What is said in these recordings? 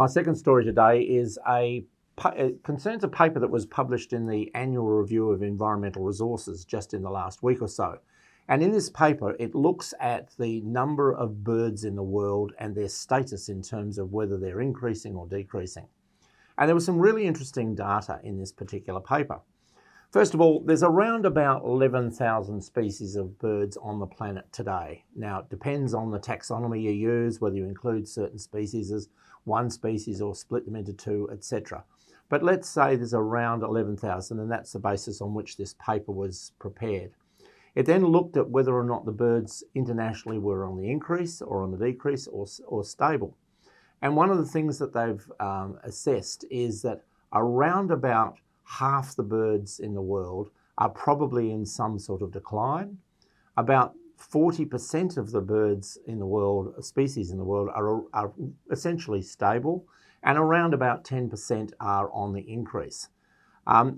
My second story today it concerns a paper that was published in the Annual Review of Environmental Resources just in the last week or so. And in this paper, it looks at the number of birds in the world and their status in terms of whether they're increasing or decreasing. And there was some really interesting data in this particular paper. First of all, there's around about 11,000 species of birds on the planet today. Now, it depends on the taxonomy you use, whether you include certain species as one species or split them into two, etc. But let's say there's around 11,000, and that's the basis on which this paper was prepared. It then looked at whether or not the birds internationally were on the increase or on the decrease or stable. And one of the things that they've assessed is that around about half the birds in the world are probably in some sort of decline. About 40% of the birds in the world, species in the world, are essentially stable, and around about 10% are on the increase.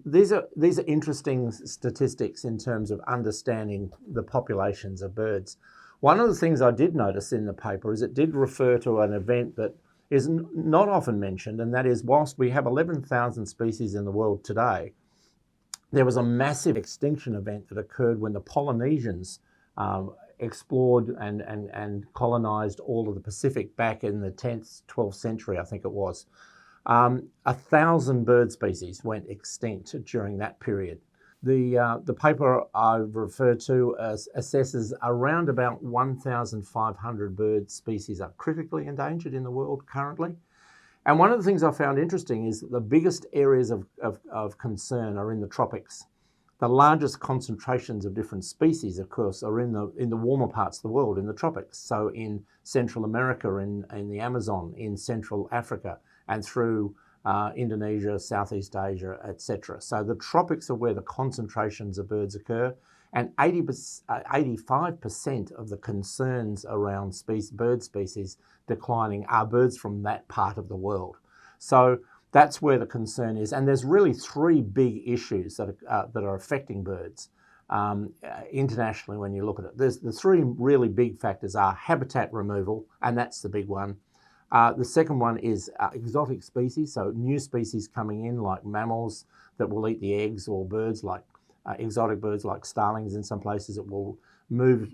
These are interesting statistics in terms of understanding the populations of birds. One of the things I did notice in the paper is it did refer to an event that is not often mentioned, and that is, whilst we have 11,000 species in the world today, there was a massive extinction event that occurred when the Polynesians explored and colonized all of the Pacific back in the 10th, 12th century, I think it was. 1,000 bird species went extinct during that period. The paper I've referred to assesses around about 1,500 bird species are critically endangered in the world currently. And one of the things I found interesting is that the biggest areas of concern are in the tropics. The largest concentrations of different species, of course, are in the warmer parts of the world, in the tropics. So in Central America, in the Amazon, in Central Africa, and through Indonesia, Southeast Asia, etc. So the tropics are where the concentrations of birds occur, and 85% of the concerns around bird species declining are birds from that part of the world. So that's where the concern is, and there's really three big issues that are affecting birds internationally when you look at it. The three really big factors are habitat removal, and that's the big one. The second one is exotic species, so new species coming in like mammals that will eat the eggs, or birds like exotic birds like starlings in some places that will move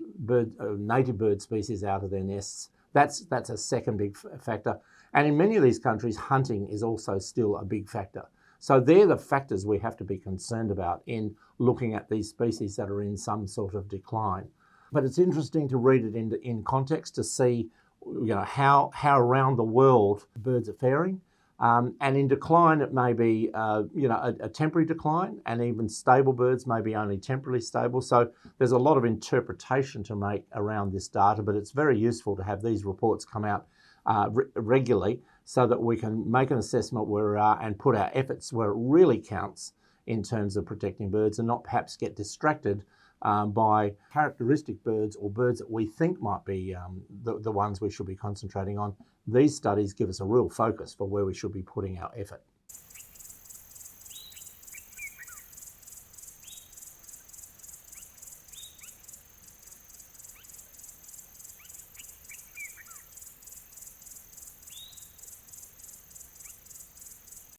native bird species out of their nests. That's a second big factor. And in many of these countries, hunting is also still a big factor. So they're the factors we have to be concerned about in looking at these species that are in some sort of decline. But it's interesting to read it in context to see how around the world birds are faring. And in decline, it may be a temporary decline, and even stable birds may be only temporarily stable. So there's a lot of interpretation to make around this data, but it's very useful to have these reports come out regularly so that we can make an assessment where we are and put our efforts where it really counts in terms of protecting birds, and not perhaps get distracted by characteristic birds or birds that we think might be the ones we should be concentrating on. These studies give us a real focus for where we should be putting our effort.